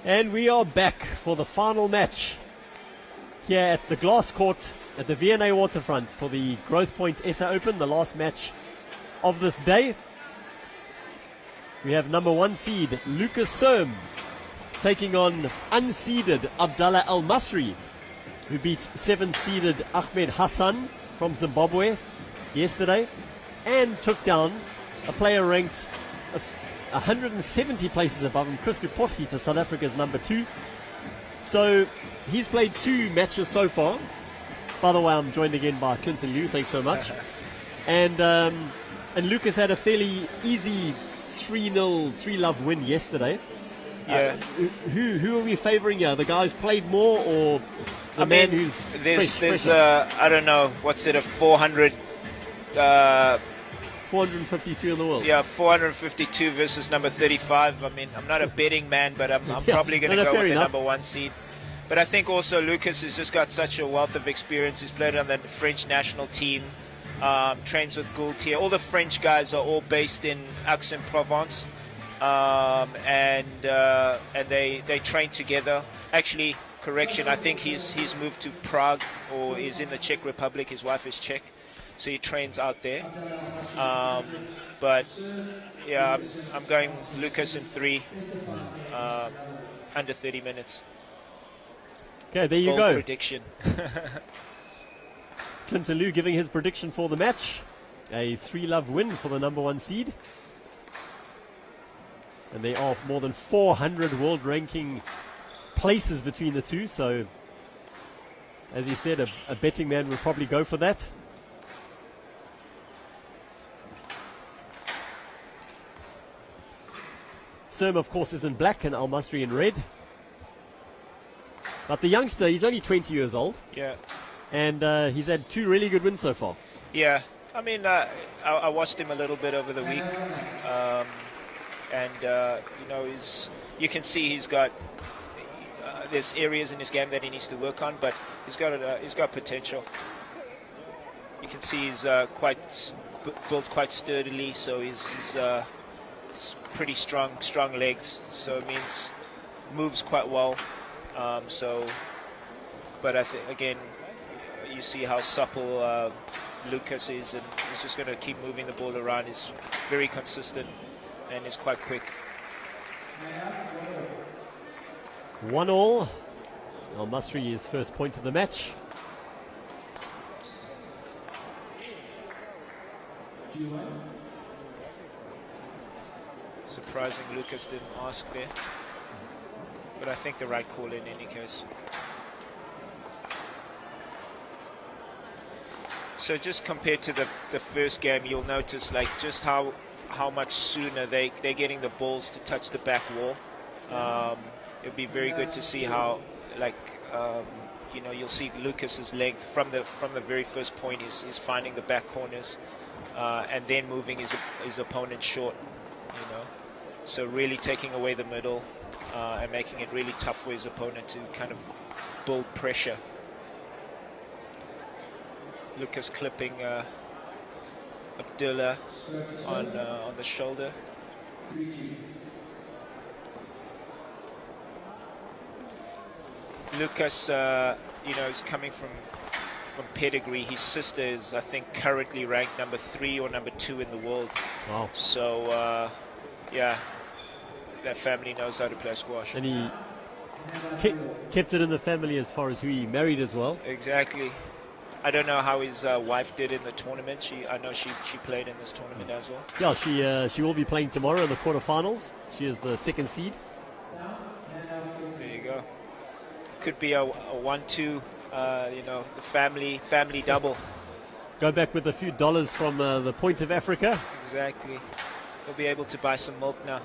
And we are back for the final match here at the glass court at the V A Waterfront for the Growthpoint SA Open, the last match of this day. We have number 1 seed Lucas Serme taking on unseeded Abdhallah Elmasry, who beat 7th seeded Ahmed Hassan from Zimbabwe yesterday and took down a player ranked 170 places above him, Chris Porchita, South Africa's number 2. So he's played 2 matches so far. By the way, I'm joined again by Clinton Liu. Thanks so much. And Lucas had a fairly easy 3-0, 3-love win yesterday. Yeah. Who are we favouring here? The guy who's played more, or the man who's there's I don't know, what's it, a 452 in the world. Yeah, 452 versus number 35. I mean, I'm not a betting man, but I'm probably going to go with the number 1 seed. But I think also Lucas has just got such a wealth of experience. He's played on the French national team, trains with Gaultier. All the French guys are all based in Aix-en-Provence, and they train together. Actually, correction, I think he's moved to Prague, or is in the Czech Republic. His wife is Czech, so he trains out there. But yeah, I'm going Lucas in 3, under 30 minutes. Okay, there you Bold go. Prediction. Clinton Liu giving his prediction for the match. A 3-love win for the number 1 seed. And there are more than 400 world ranking places between the two. So, as he said, a betting man would probably go for that. Serme, of course, is in black and Elmasry in red. But the youngster, he's only 20 years old. Yeah. And he's had 2 really good wins so far. Yeah. I mean, I watched him a little bit over the week. You know, you can see he's got, there's areas in his game that he needs to work on, but he's got potential. You can see he's built quite sturdily, so he's pretty strong legs, so it means moves quite well. But I think again, you see how supple Lucas is, and he's just going to keep moving the ball around. He's very consistent and is quite quick. 1-1. Elmasry is first point of the match. Surprising Lucas didn't ask there, but I think the right call in any case. So just compared to the first game, you'll notice like just how much sooner they're getting the balls to touch the back wall. It'll be very good to see how, like, you know, you'll see Lucas's length from the very first point. He's finding the back corners and then moving his opponent short. You know, so really taking away the middle and making it really tough for his opponent to kind of build pressure. Lucas clipping Abdhallah on the shoulder. Lucas, you know, is coming from pedigree. His sister is, I think, currently ranked number 3 or number 2 in the world. Wow. So, yeah, that family knows how to play squash. And he kept it in the family as far as who he married as well. Exactly. I don't know how his wife did in the tournament. I know she played in this tournament as well. Yeah, she will be playing tomorrow in the quarterfinals. She is the 2nd seed. There you go. Could be a 1-2, you know, the family double. Go back with a few dollars from the point of Africa. Exactly. We'll be able to buy some milk now.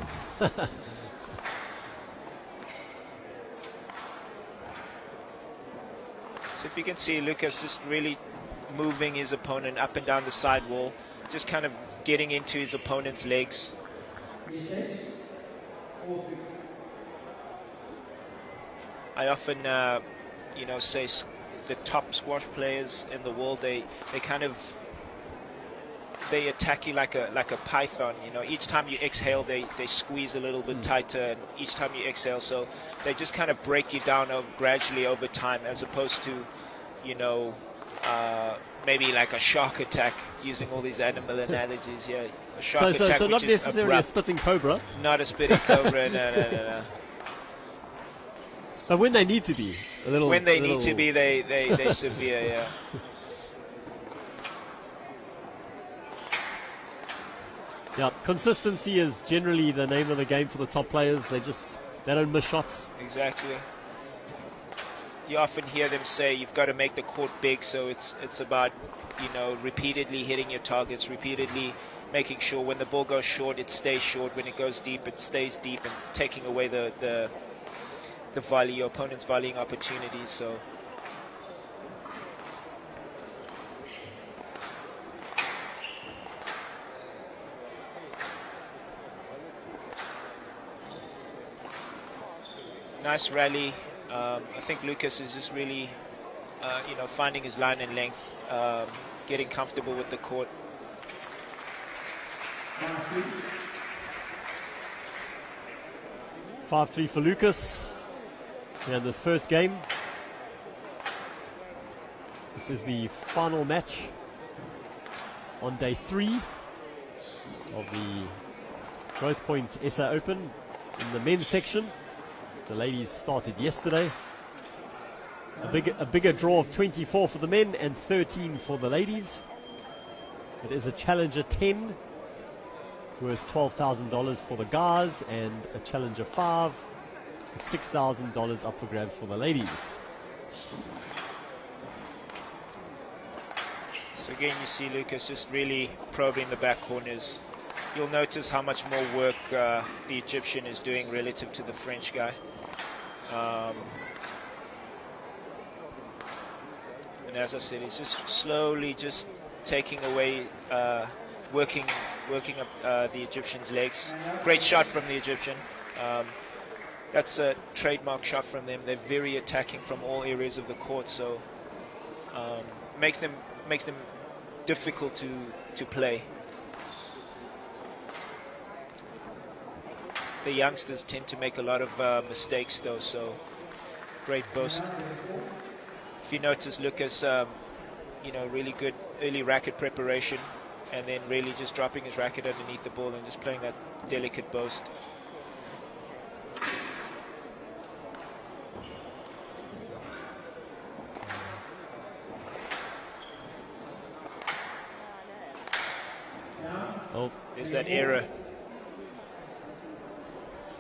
So if you can see Lucas just really moving his opponent up and down the side wall, just kind of getting into his opponent's legs. I often, you know, say the top squash players in the world, they kind of they attack you like a python. You know, each time you exhale, they squeeze a little bit tighter, and each time you exhale, so they just kind of break you down gradually over time, as opposed to, you know, maybe like a shark attack, using all these animal analogies. Yeah, a shark attack. So not necessarily a spitting cobra. Not a spitting cobra. No. But when they need to be, need to be, they severe. Yeah. Yeah, consistency is generally the name of the game for the top players. They don't miss shots. Exactly. You often hear them say you've got to make the court big, so it's about, you know, repeatedly hitting your targets, repeatedly making sure when the ball goes short, it stays short. When it goes deep, it stays deep, and taking away the volley, your opponent's volleying opportunities. So. Nice rally. I think Lucas is just really, you know, finding his line and length, getting comfortable with the court. (5-3) for Lucas in this first game. This is the final match on day 3 of the Growthpoint SA Open in the men's section. The ladies started yesterday. A bigger draw of 24 for the men and 13 for the ladies. It is a Challenger 10 worth $12,000 for the guys, and a Challenger 5, $6,000 up for grabs for the ladies. So again, you see Lucas just really probing the back corners. You'll notice how much more work the Egyptian is doing relative to the French guy. And as I said, he's just slowly just taking away, working up the Egyptian's legs. Great shot from the Egyptian. That's a trademark shot from them. They're very attacking from all areas of the court, so makes them difficult to play. The youngsters tend to make a lot of mistakes, though, so great boast. If you notice, Lucas, you know, really good early racket preparation, and then really just dropping his racket underneath the ball and just playing that delicate boast. Oh, there's that error.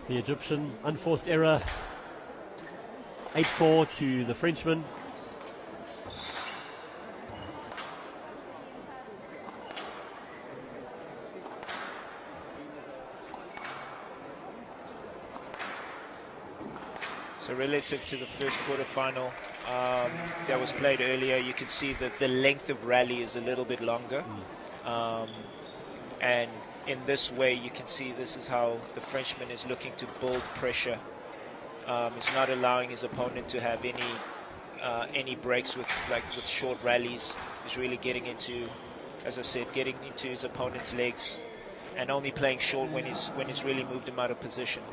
The Egyptian, unforced error. 8-4 to the Frenchman. So relative to the first quarterfinal that was played earlier, you can see that the length of rally is a little bit longer. And in this way, you can see this is how the Frenchman is looking to build pressure. He's not allowing his opponent to have any breaks with short rallies. He's really getting into, as I said, getting into his opponent's legs, and only playing short when he's really moved him out of position.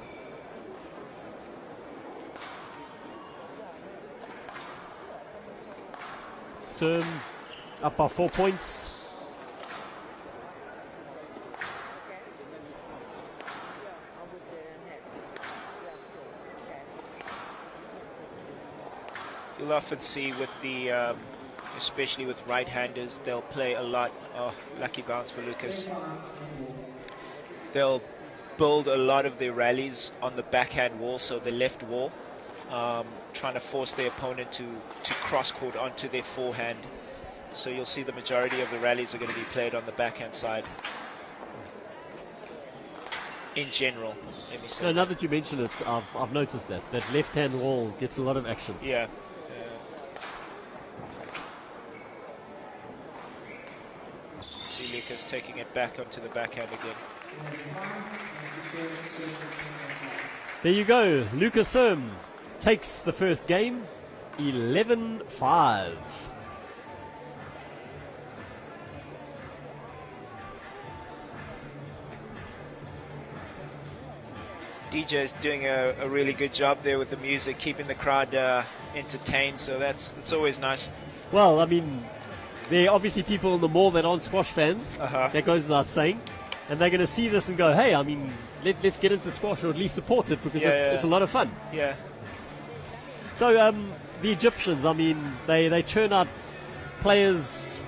Serme up by 4 points. You'll often see with the, especially with right-handers, they'll play a lot. Oh, lucky bounce for Lucas. They'll build a lot of their rallies on the backhand wall, so the left wall, trying to force their opponent to cross-court onto their forehand. So you'll see the majority of the rallies are going to be played on the backhand side. In general, let me say. No, now that you mention it, I've noticed that left-hand wall gets a lot of action. Yeah. See Lucas taking it back onto the backhand again. There you go. Lucas Serme takes the first game, 11-5. DJ is doing a really good job there with the music, keeping the crowd entertained. So that's always nice. Well, I mean, there are obviously people in the mall that aren't squash fans. That goes without saying. And they're going to see this and go, hey, I mean, let's get into squash, or at least support it, because it's a lot of fun. Yeah. So the Egyptians, I mean, they churn out players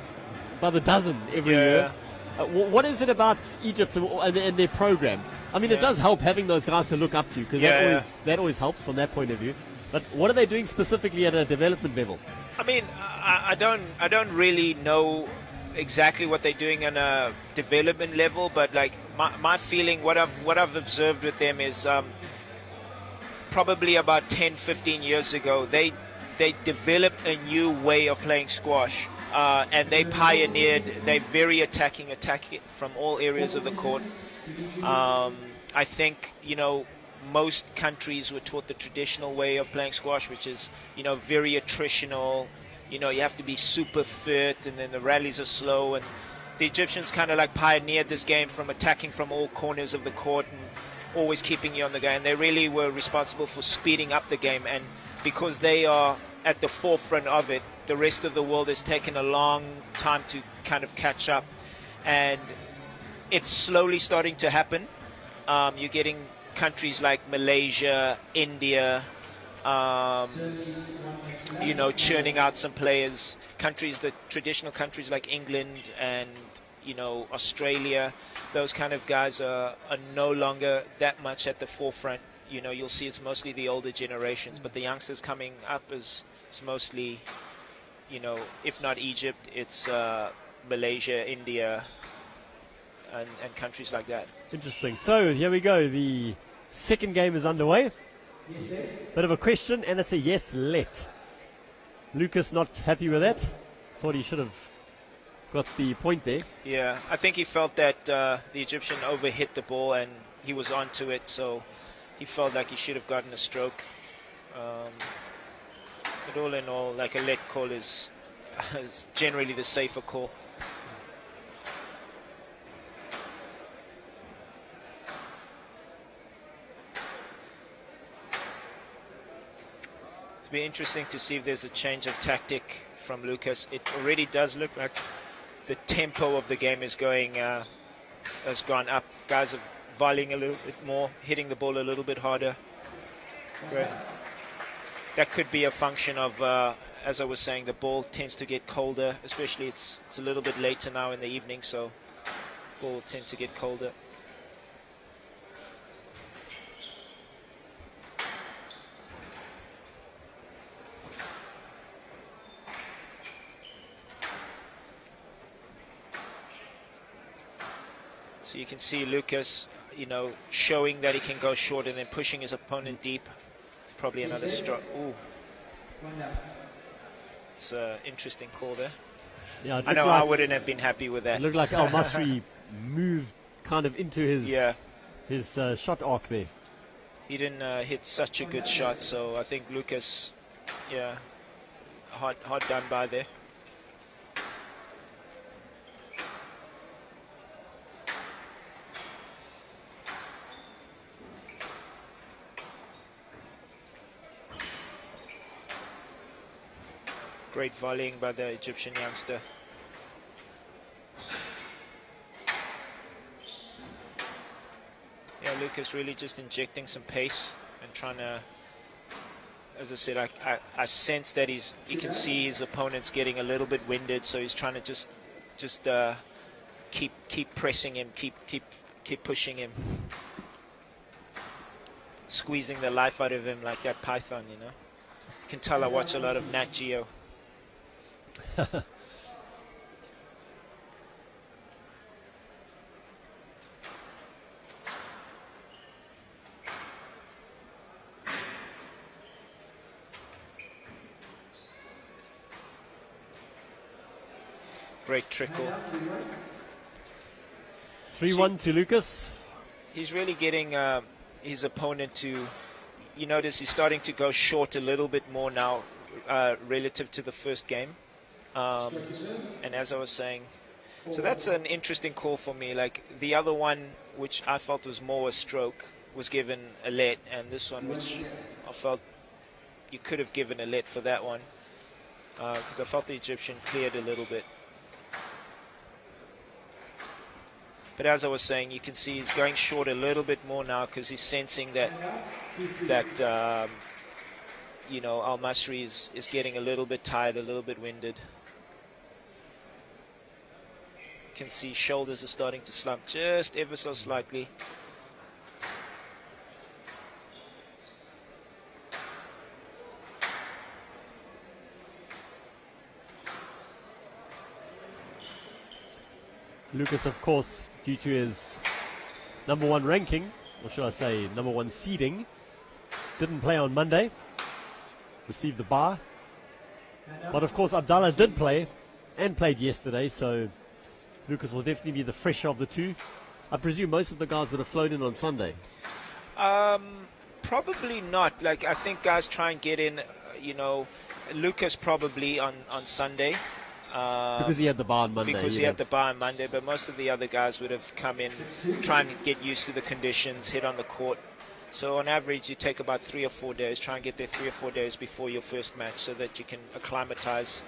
by the dozen every year. What is it about Egypt and their program? I mean, it does help having those guys to look up to, because that always helps from that point of view. But what are they doing specifically at a development level? I mean, I don't really know exactly what they're doing on a development level, but like my feeling, what I've observed with them is probably about 10-15 years ago they developed a new way of playing squash, and they pioneered. They're very attacking from all areas of the court. I think, you know, most countries were taught the traditional way of playing squash, which is, you know, very attritional. You know, you have to be super fit, and then the rallies are slow. And the Egyptians kind of like pioneered this game from attacking from all corners of the court and always keeping you on the game. They really were responsible for speeding up the game. And because they are at the forefront of it, the rest of the world has taken a long time to kind of catch up. And it's slowly starting to happen. You're getting countries like Malaysia, India, you know, churning out some players. The traditional countries like England and, you know, Australia, those kind of guys are no longer that much at the forefront. You know, you'll see it's mostly the older generations, but the youngsters coming up is mostly, you know, if not Egypt, it's Malaysia, India, and countries like that. Interesting. So here we go. The second game is underway. Bit of a question, and it's a yes, let. Lucas not happy with that. Thought he should have got the point there. Yeah, I think he felt that the Egyptian overhit the ball and he was onto it, so he felt like he should have gotten a stroke. But all in all, like, a let call is generally the safer call. It'll be interesting to see if there's a change of tactic from Lucas. It already does look like the tempo of the game is has gone up. Guys are volleying a little bit more, hitting the ball a little bit harder. Great. That could be a function of, as I was saying, the ball tends to get colder, especially it's a little bit later now in the evening, so ball will tend to get colder. So you can see Lucas, you know, showing that he can go short and then pushing his opponent deep. Probably another stroke. Ooh. It's an interesting call there. Yeah, I know, like I wouldn't have been happy with that. It looked like Elmasry moved kind of into his shot arc there. He didn't hit such a good shot, so I think Lucas, hard done by there. Great volleying by the Egyptian youngster. Yeah, Lucas really just injecting some pace and trying to, as I said, I sense that you can see his opponent's getting a little bit winded, so he's trying to just keep pressing him, keep pushing him, squeezing the life out of him like that python, you know. You can tell I watch a lot of Nat Geo. Great trickle. 3-1 to Lucas. He's really getting his opponent to, you notice he's starting to go short a little bit more now relative to the first game. And as I was saying, so that's an interesting call for me. Like the other one, which I felt was more a stroke, was given a let, and this one, which I felt you could have given a let for that one, because I felt the Egyptian cleared a little bit. But as I was saying, you can see he's going short a little bit more now because he's sensing that you know, Elmasry is getting a little bit tired, a little bit winded. You can see shoulders are starting to slump just ever so slightly. Lucas, of course, due to his #1 ranking, or should I say #1 seeding, didn't play on Monday, received the bye. But of course, Abdhallah did play and played yesterday, so Lucas will definitely be the fresher of the two. I presume most of the guys would have flown in on Sunday. Probably not. Like, I think guys try and get in, you know, Lucas probably on Sunday. Because he had the bar on Monday. Because he had the bar on Monday, but most of the other guys would have come in, trying to get used to the conditions, hit on the court. So on average, you take about 3 or 4 days. Try and get there 3 or 4 days before your first match, so that you can acclimatize.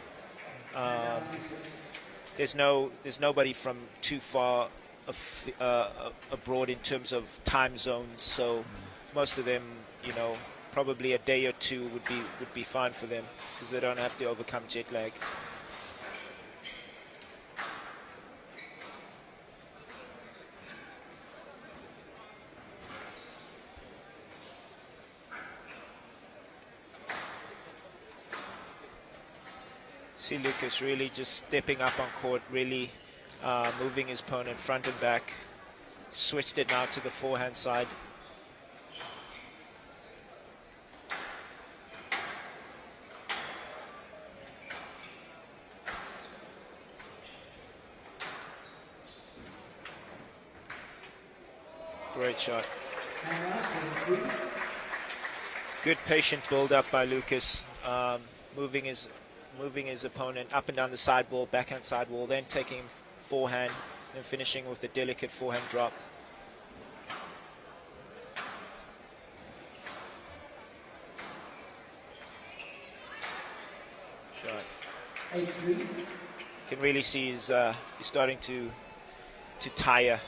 There's nobody from too far abroad in terms of time zones. So most of them, you know, probably a day or two would be fine for them, because they don't have to overcome jet lag. See Lucas really just stepping up on court, really moving his opponent front and back. Switched it now to the forehand side. Great shot. Good patient build up by Lucas, moving his opponent up and down the sidewall, backhand sidewall, then taking him forehand, and finishing with a delicate forehand drop. Shot. 8-3. You can really see he's starting to tire.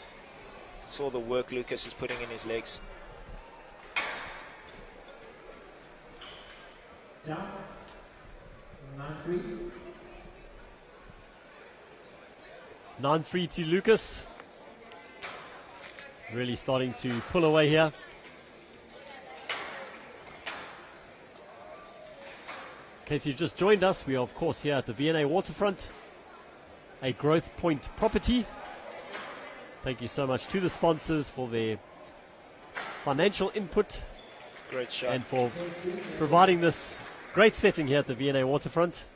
Saw the work Lucas is putting in his legs. Down. 9-3. 9-3 to Lucas. Really starting to pull away here. In case you've just joined us, we are of course here at the V A Waterfront, a Growthpoint property. Thank you so much to the sponsors for their financial input. Great shot. And for providing this great setting here at the V A Waterfront.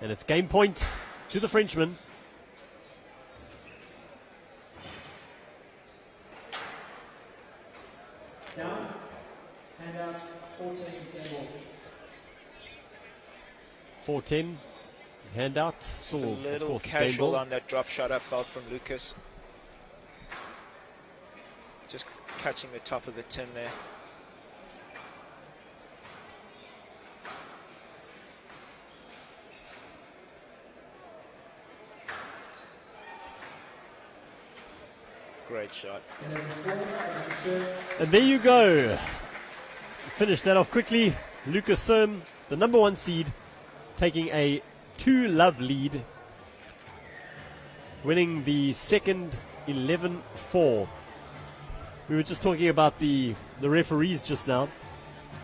And it's game point to the Frenchman. Down. Hand out 14. 4-10. Handout. Just Still, a little of course, casual on that drop shot I felt from Lucas. Just catching the top of the tin there. Great shot. And there you go. Finish that off quickly. Lucas Serme, the #1 seed, taking a 2-love lead, winning the second 11-4. We were just talking about the referees just now.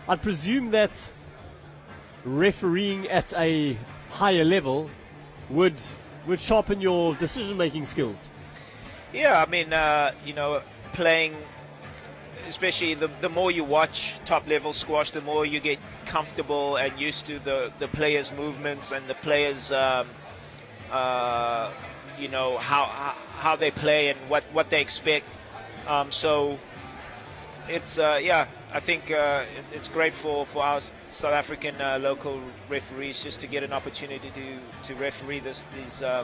I presume that refereeing at a higher level would sharpen your decision-making skills. Yeah, I mean, you know, playing, especially the more you watch top-level squash, the more you get comfortable and used to the players' movements and the players, you know, how they play and what they expect. So it's, yeah, I think it's great for our South African local referees just to get an opportunity to referee these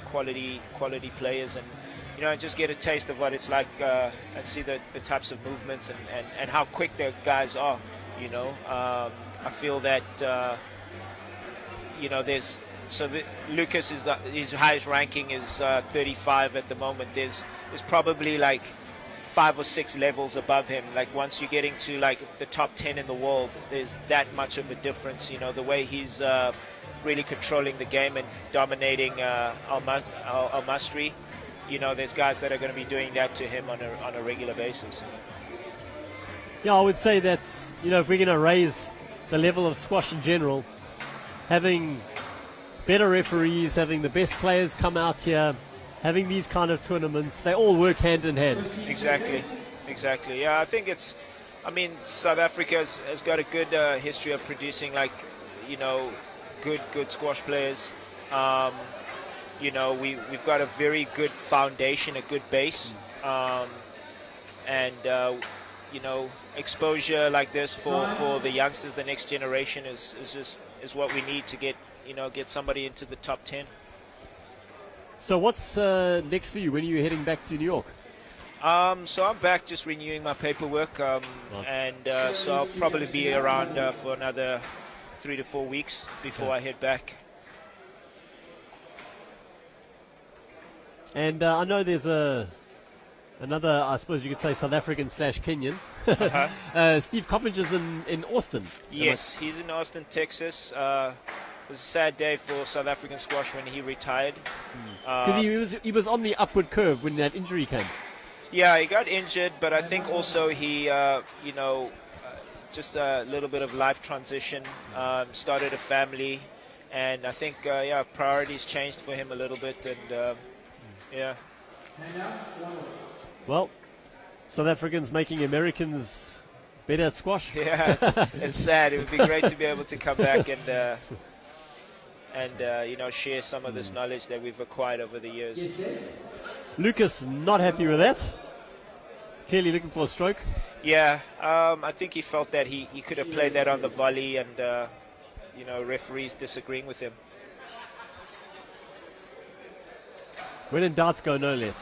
quality players and you know, and just get a taste of what it's like and see the types of movements and how quick the guys are. You know, I feel that you know, Lucas is his highest ranking is 35 at the moment. There's probably like 5 or 6 levels above him. Like once you're getting to like the top 10 in the world, there's that much of a difference. You know, the way he's really controlling the game and dominating Elmasry. You know, there's guys that are going to be doing that to him on a regular basis. Yeah, I would say that, you know, if we're going to raise the level of squash in general, having better referees, having the best players come out here, having these kind of tournaments, they all work hand in hand. Exactly. Yeah, I think I mean, South Africa has got a good history of producing, like, you know, good squash players. You know, we've got a very good foundation, a good base, and you know, exposure like this for the youngsters, the next generation is what we need to get somebody into the top 10. So what's next for you? When are you heading back to New York? So I'm back just renewing my paperwork, and so I'll probably be around for another 3 to 4 weeks before I head back. And I know there's another, I suppose you could say, South African / Kenyan. Steve Coppinger's in Austin. Yes, he's in Austin, Texas. It was a sad day for South African squash when he retired. Because he was on the upward curve when that injury came. Yeah, he got injured, but I think also he, you know, just a little bit of life transition, started a family, and I think, yeah, priorities changed for him a little bit, and yeah. Well, South Africans making Americans better at squash. Yeah, it's sad. It would be great to be able to come back and you know, share some of this knowledge that we've acquired over the years. Lucas not happy with that. Clearly looking for a stroke. Yeah, I think he felt that he could have played that on the volley, and you know, referees disagreeing with him. When in doubt, go no let.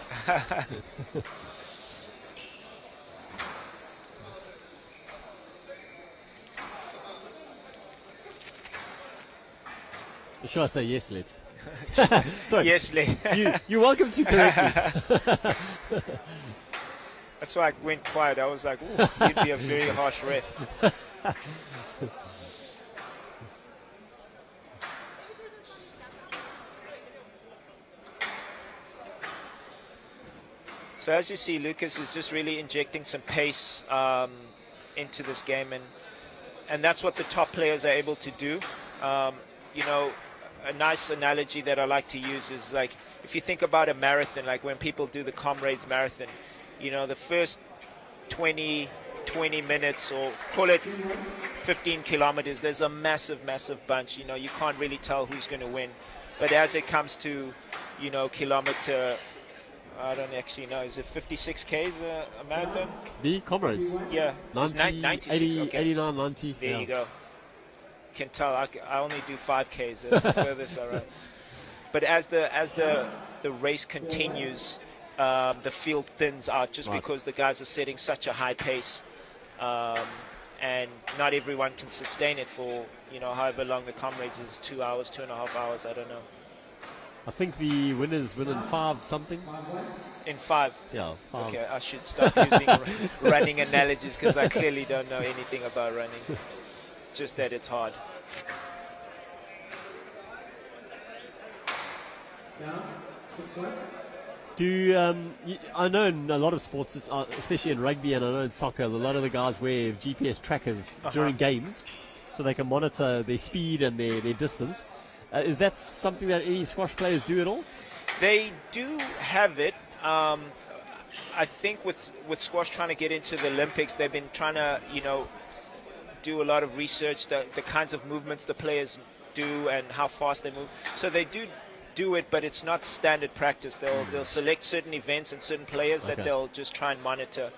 Or should I say yes let? Sorry. Yes, let. You're welcome to correct me. That's why I went quiet. I was like, ooh, you'd be a very harsh ref. So as you see, Lucas is just really injecting some pace into this game, and that's what the top players are able to do. You know, a nice analogy that I like to use is like, if you think about a marathon, like when people do the Comrades Marathon, you know, the first 20 minutes, or call it 15 kilometers, there's a massive bunch. You know, you can't really tell who's going to win. But as it comes to, you know, kilometer, I don't actually know, is it 56 Ks a marathon? The Comrades. Yeah. 90, 96, 80, okay. 89, 90. There yeah. you go. You can tell I only do 5 Ks. That's the furthest I run. But as the race continues, the field thins out just because the guys are setting such a high pace, and not everyone can sustain it for, you know, however long the Comrades is, 2 hours, 2.5 hours, I don't know. I think the winners win in 5 something. In 5? Yeah, 5. Okay, I should stop using running analogies because I clearly don't know anything about running. Just that it's hard. Down, 6-1. I know in a lot of sports, especially in rugby and I know in soccer, a lot of the guys wear GPS trackers during games so they can monitor their speed and their distance. Is that something that any squash players do at all? They do have it. I think with squash trying to get into the Olympics, they've been trying to, you know, do a lot of research, the kinds of movements the players do and how fast they move. So they do it, but it's not standard practice. They'll select certain events and certain players that they'll just try and monitor.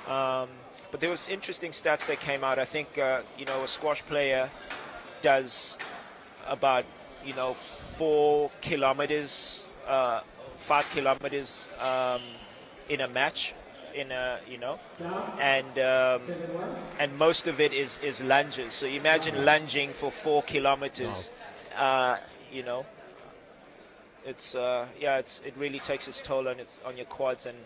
But there was interesting stats that came out. I think, you know, a squash player does about, you know, 4 kilometers 5 kilometers in a match, and most of it is lunges. So imagine lunging for 4 kilometers. Wow. It really takes its toll on your quads and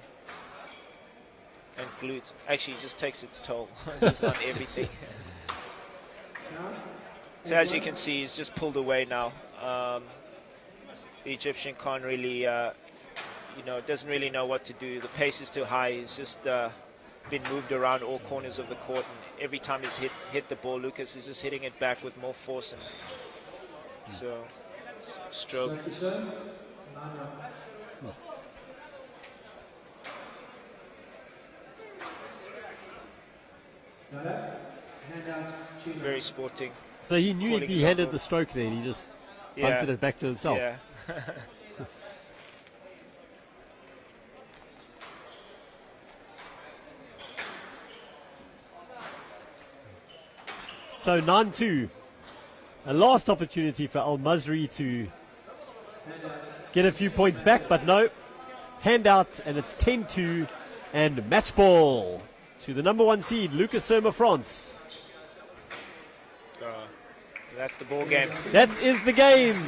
glutes. Actually, it just takes its toll. It's not everything. So as you can see, he's just pulled away now. The Egyptian can't really, doesn't really know what to do. The pace is too high. He's just been moved around all corners of the court, and every time he's hit the ball, Lucas is just hitting it back with more force. And so, stroke. Very sporting. So he knew he handed the stroke there, and he just bunted it back to himself. Yeah. So 9-2. A last opportunity for Elmasry to get a few points back, but no. Handout, and it's 10-2, and match ball to the number 1 seed, Lucas Serme, France. That's the ball game. That is the game.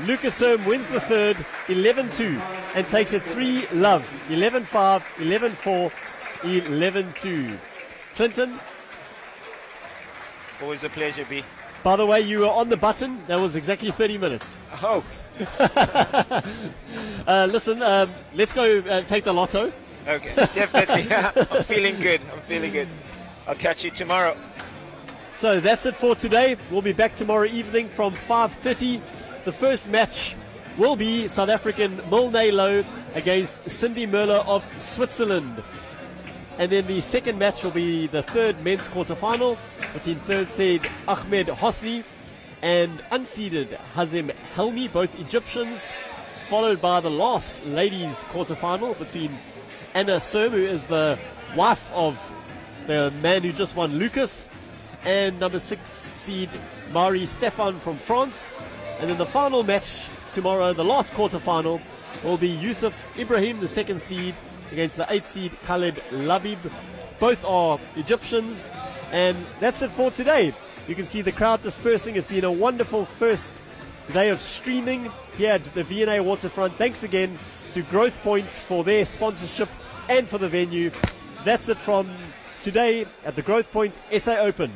Lucas Serme wins the third, 11-2, and takes it 3-love, 11-5, 11-4, 11-2. Clinton? Always a pleasure, B. By the way, you were on the button. That was exactly 30 minutes. Oh. Listen, let's go take the lotto. Okay, definitely. I'm feeling good. I'll catch you tomorrow. So that's it for today. We'll be back tomorrow evening from 5:30. The first match will be South African Milne Low against Cindy Merler of Switzerland. And then the second match will be the third men's quarterfinal between third seed Ahmed Hosni and unseeded Hazem Helmi, both Egyptians, followed by the last ladies quarterfinal between Anna Serme, who is the wife of the man who just won Lucas, and number 6 seed Marie Stefan from France. And then the final match tomorrow, the last quarterfinal, will be Yusuf Ibrahim, the second seed, against the 8th seed Khaled Labib. Both are Egyptians. And that's it for today. You can see the crowd dispersing. It's been a wonderful first day of streaming here at the V A Waterfront. Thanks again to Growthpoint for their sponsorship and for the venue. That's it from today at the Growthpoint SA Open.